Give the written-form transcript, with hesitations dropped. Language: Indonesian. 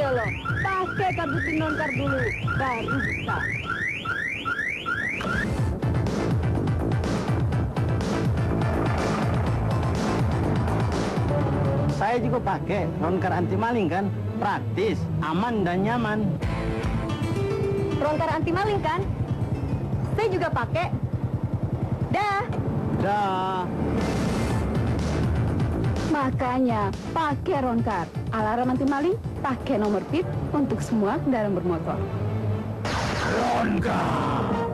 Iya loh, pakai kartu SIM Ronkar dulu, baru bisa. Saya juga pakai Ronkar anti maling kan, praktis, aman dan nyaman. Ronkar anti maling kan? Saya juga pakai. Dah. Dah. Makanya pakai Ronkar. Alarm anti maling, pakai nomor PIN untuk semua kendaraan bermotor. Ronkar.